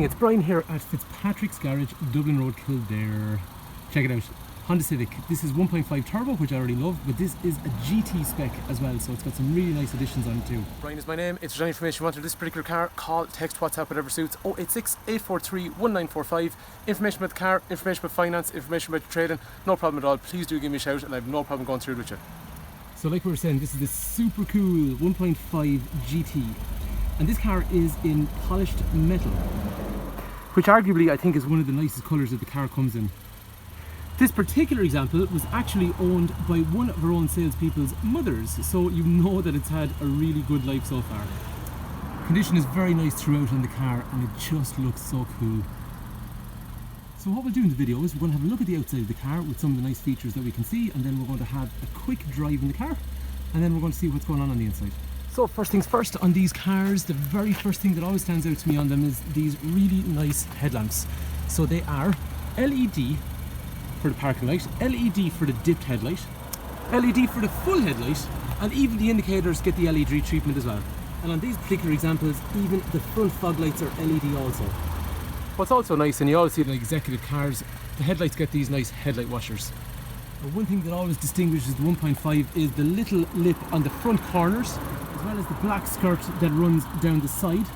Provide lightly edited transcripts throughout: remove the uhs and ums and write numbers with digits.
it's Brian here at Fitzpatrick's Garage, Dublin Road, Kildare. Check it out, Honda Civic. This is 1.5 turbo, which I already love, but this is a GT spec as well, so it's got some really nice additions on it too. Brian is my name. If there's any information you want on this particular car, call, text, WhatsApp, whatever suits. 086 843 1945. Information about the car, information about finance, information about trading, no problem at all. Please do give me a shout and I have no problem going through it with you. So like we were saying, this is the super cool 1.5 GT. And this car is in polished metal, which arguably I think is one of the nicest colours that the car comes in. This particular example was actually owned by one of our own salespeople's mothers, so you know that it's had a really good life so far. Condition is very nice throughout on the car and it just looks so cool. So what we'll do in the video is we're going to have a look at the outside of the car with some of the nice features that we can see, and then we're going to have a quick drive in the car, and then we're going to see what's going on the inside. So first things first, on these cars, the very first thing that always stands out to me on them is these really nice headlamps. So they are LED for the parking light, LED for the dipped headlight, LED for the full headlight, and even the indicators get the LED treatment as well. And on these particular examples, even the front fog lights are LED also. What's also nice, and you always see it in executive cars, the headlights get these nice headlight washers. But one thing that always distinguishes the 1.5 is the little lip on the front corners, as well as the black skirt that runs down the side,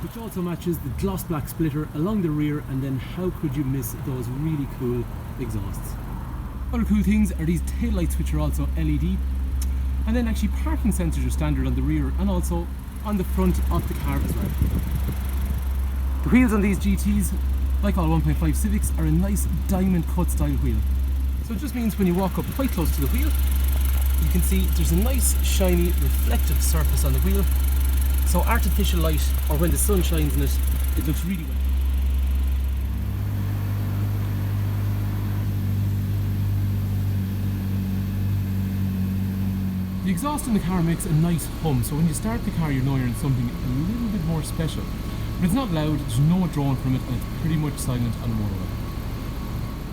which also matches the gloss black splitter along the rear, and then how could you miss those really cool exhausts. Other cool things are these tail lights, which are also LED, and then actually parking sensors are standard on the rear and also on the front of the car as well. The wheels on these GTs, like all 1.5 Civics, are a nice diamond cut style wheel. So it just means when you walk up quite close to the wheel, you can see there's a nice shiny reflective surface on the wheel, so artificial light, or when the sun shines in it, it looks really well. The exhaust in the car makes a nice hum, so when you start the car you know you're in something a little bit more special. But it's not loud, there's no drone from it, and it's pretty much silent on the motorway.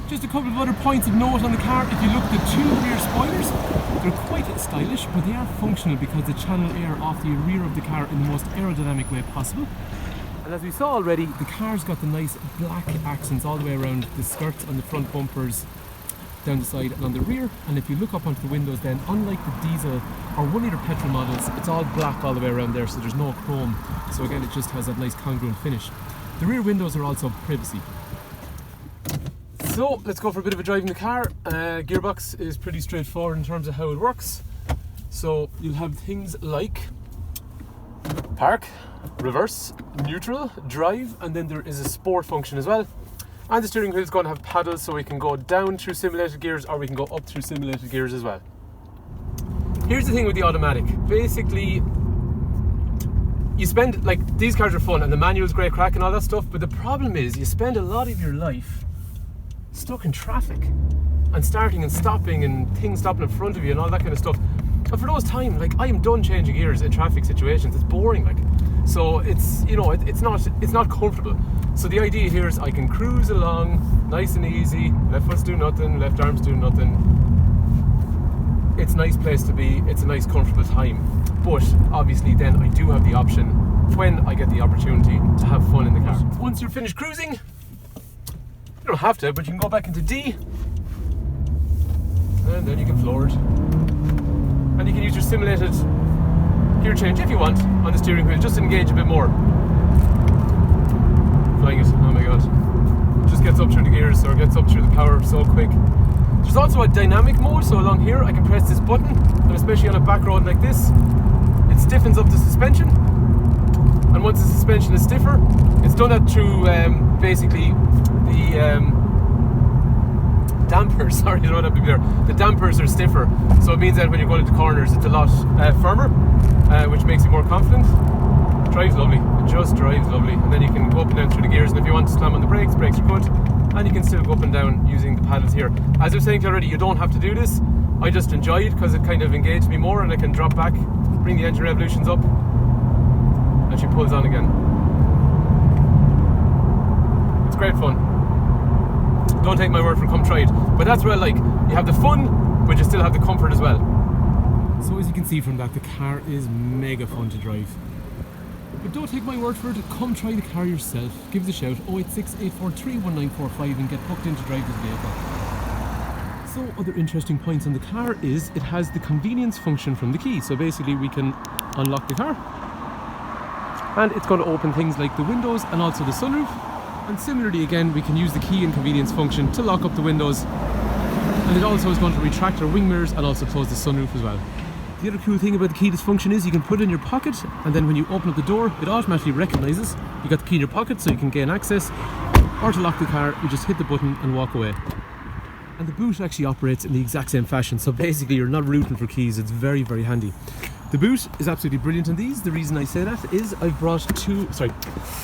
Just a couple of other points of note on the car. If you look at the two rear spoilers, they're quite stylish, but they are functional because they channel air off the rear of the car in the most aerodynamic way possible. And as we saw already, the car's got the nice black accents all the way around the skirts and the front bumpers, down the side and on the rear. And if you look up onto the windows, then unlike the diesel or 1 litre petrol models, it's all black all the way around there, so there's no chrome. So again, it just has that nice congruent finish. The rear windows are also privacy. So let's go for a bit of a drive in the car. Gearbox is pretty straightforward in terms of how it works. So you'll have things like park, reverse, neutral, drive, and then there is a sport function as well. And the steering wheel is going to have paddles, so we can go down through simulated gears or we can go up through simulated gears as well. Here's the thing with the automatic. Basically, you spend, like, these cars are fun and the manual's great crack and all that stuff, but the problem is you spend a lot of your life stuck in traffic and starting and stopping and things stopping in front of you and all that kind of stuff. And for those times, like, I am done changing gears in traffic situations. It's boring, like. So it's, you know, it's not comfortable. So the idea here is I can cruise along nice and easy. Left foot's doing nothing, left arm's doing nothing. It's a nice place to be. It's a nice comfortable time. But obviously then I do have the option when I get the opportunity to have fun in the car. Once you're finished cruising, you don't have to, but you can go back into D, and then you can floor it. And you can use your simulated gear change if you want on the steering wheel, just to engage a bit more. Flying it, oh my god. It just gets up through the gears, or gets up through the power so quick. There's also a dynamic mode, so along here I can press this button, and especially on a back road like this, it stiffens up the suspension. And once the suspension is stiffer, it's done that through basically the dampers. Sorry, I don't have to be there. The dampers are stiffer, so it means that when you're going into corners, it's a lot firmer, which makes you more confident. Drives lovely. It just drives lovely. And then you can go up and down through the gears, and if you want to slam on the brakes, brakes are good. And you can still go up and down using the paddles here. As I was saying to you already, you don't have to do this. I just enjoy it because it kind of engaged me more, and I can drop back, bring the engine revolutions up, and she pulls on again. It's great fun. Don't take my word for it, come try it. But that's what I like. You have the fun, but you still have the comfort as well. So as you can see from that, the car is mega fun to drive. The don't take my word for it, come try the car yourself. Give us a shout, 086 843 1945 and get booked in to drive this vehicle. So other interesting points on the car is it has the convenience function from the key. So basically we can unlock the car and it's going to open things like the windows and also the sunroof. And similarly again, we can use the key and convenience function to lock up the windows. And it also is going to retract our wing mirrors and also close the sunroof as well. The other cool thing about the keyless function is you can put it in your pocket and then when you open up the door, it automatically recognises you got the key in your pocket so you can gain access. Or to lock the car, you just hit the button and walk away. And the boot actually operates in the exact same fashion, so basically you're not rooting for keys. It's very, very handy. The boot is absolutely brilliant on these. The reason I say that is I've brought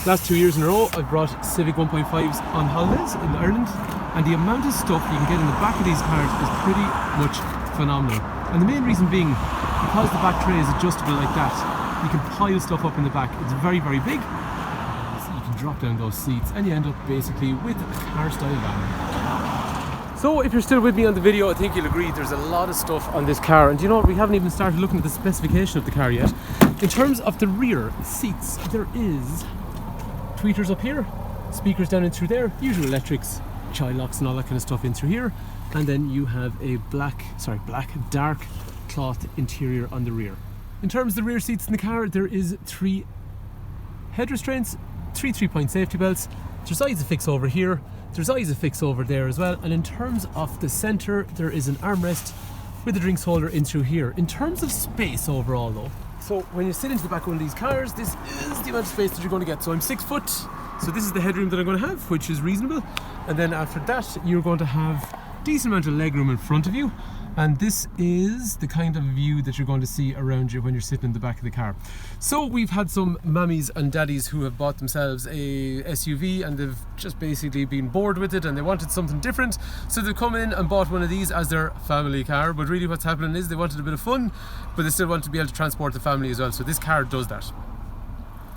last 2 years in a row I've brought Civic 1.5s on holidays in Ireland, and the amount of stuff you can get in the back of these cars is pretty much phenomenal. And the main reason being, because the back tray is adjustable like that, you can pile stuff up in the back. It's very, very big, so you can drop down those seats and you end up basically with a car style van. So if you're still with me on the video, I think you'll agree there's a lot of stuff on this car, and you know what, we haven't even started looking at the specification of the car yet. In terms of the rear seats, there is tweeters up here, speakers down in through there, usual electrics, child locks and all that kind of stuff in through here, and then you have a dark cloth interior on the rear. In terms of the rear seats in the car, there is 3 head restraints, 3 3-point safety belts, there's Isofix over here, there's Isofix over there as well, and in terms of the centre, there is an armrest with a drinks holder in through here. In terms of space overall though, so when you sit into the back of one of these cars, this is the amount of space that you're going to get. So I'm 6 foot, so this is the headroom that I'm going to have, which is reasonable. And then after that, you're going to have a decent amount of legroom in front of you. And this is the kind of view that you're going to see around you when you're sitting in the back of the car. So we've had some mummies and daddies who have bought themselves a SUV and they've just basically been bored with it and they wanted something different. So they've come in and bought one of these as their family car. But really what's happening is they wanted a bit of fun, but they still want to be able to transport the family as well. So this car does that.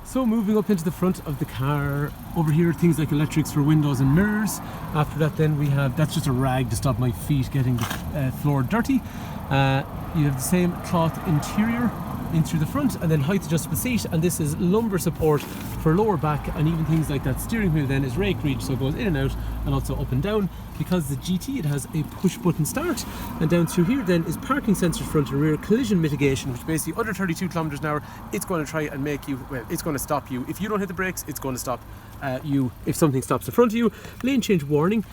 So moving up into the front of the car, over here things like electrics for windows and mirrors. After that then we have, that's just a rag to stop my feet getting the floor dirty. You have the same cloth interior in through the front, and then height adjustable seat, and this is lumbar support for lower back, and even things like that steering wheel then is rake reach, so it goes in and out and also up and down. Because the GT, it has a push button start, and down through here then is parking sensors front and rear, collision mitigation, which basically under 32 kilometers an hour it's going to try and make you, well, it's going to stop you. If you don't hit the brakes, it's going to stop you if something stops in front of you. Lane change warning.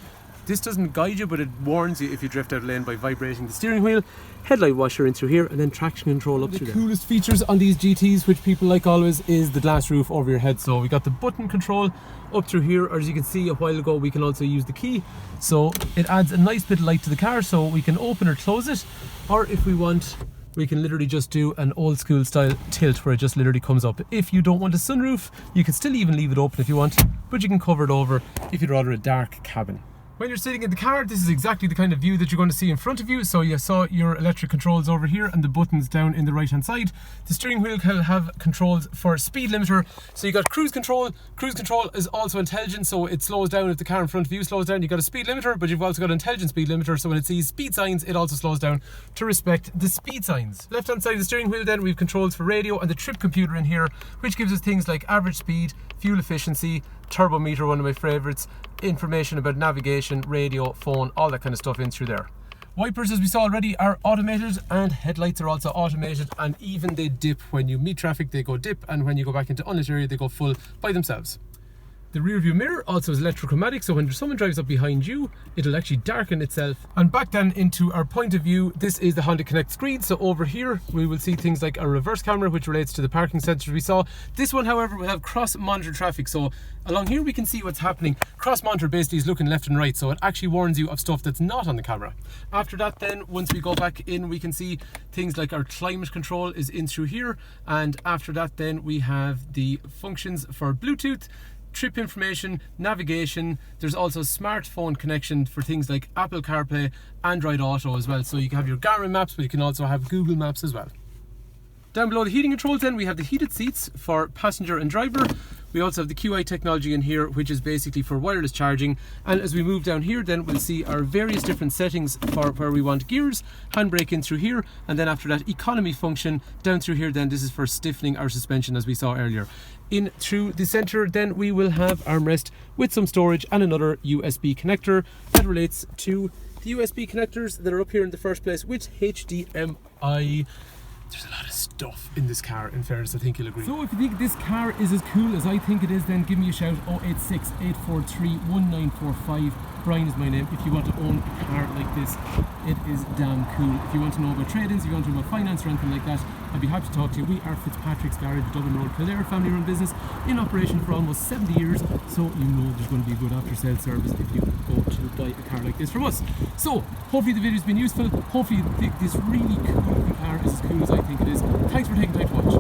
This doesn't guide you, but it warns you if you drift out of lane by vibrating the steering wheel. Headlight washer in through here, and then traction control up through there. The coolest features on these GTs, which people like always, is the glass roof over your head. So we got the button control up through here, or as you can see a while ago, we can also use the key. So it adds a nice bit of light to the car, so we can open or close it, or if we want, we can literally just do an old school style tilt where it just literally comes up. If you don't want a sunroof, you can still even leave it open if you want, but you can cover it over if you'd rather a dark cabin. When you're sitting in the car, this is exactly the kind of view that you're going to see in front of you. So you saw your electric controls over here and the buttons down in the right hand side. The steering wheel will have controls for speed limiter. So you got cruise control. Cruise control is also intelligent, so it slows down if the car in front of you slows down. You've got a speed limiter, but you've also got an intelligent speed limiter. So when it sees speed signs, it also slows down to respect the speed signs. Left hand side of the steering wheel then, we've controls for radio and the trip computer in here, which gives us things like average speed, fuel efficiency, turbo meter, one of my favourites, information about navigation, radio, phone, all that kind of stuff in through there. Wipers, as we saw already, are automated, and headlights are also automated, and even they dip when you meet traffic, they go dip, and when you go back into unlit area, they go full by themselves. The rear view mirror also is electrochromatic, so when someone drives up behind you, it'll actually darken itself. And back then into our point of view, this is the Honda Connect screen. So over here, we will see things like a reverse camera, which relates to the parking sensors we saw. This one, however, will have cross-monitor traffic. So along here, we can see what's happening. Cross-monitor basically is looking left and right, so it actually warns you of stuff that's not on the camera. After that then, once we go back in, we can see things like our climate control is in through here. And after that then, we have the functions for Bluetooth, trip information, navigation. There's also smartphone connection for things like Apple CarPlay, Android Auto as well. So you can have your Garmin maps, but you can also have Google Maps as well. Down below the heating controls then, we have the heated seats for passenger and driver. We also have the QI technology in here, which is basically for wireless charging. And as we move down here, then we'll see our various different settings for where we want gears, handbrake in through here, and then after that economy function down through here. Then this is for stiffening our suspension, as we saw earlier. In through the center, then we will have armrest with some storage and another USB connector that relates to the USB connectors that are up here in the first place with HDMI. There's a lot of stuff in this car, in fairness, I think you'll agree. So if you think this car is as cool as I think it is, then give me a shout. 086 843 1945. Brian is my name. If you want to own a car like this, it is damn cool. If you want to know about trade-ins, if you want to know about finance or anything like that, I'd be happy to talk to you. We are Fitzpatrick's Garage, Dublin Road, Kildare, family-run business in operation for almost 70 years. So you know there's going to be a good after-sales service if you go to buy a car like this from us. So hopefully the video's been useful. Hopefully you think this really cool looking car is as cool as I think it is. Thanks for taking time to watch.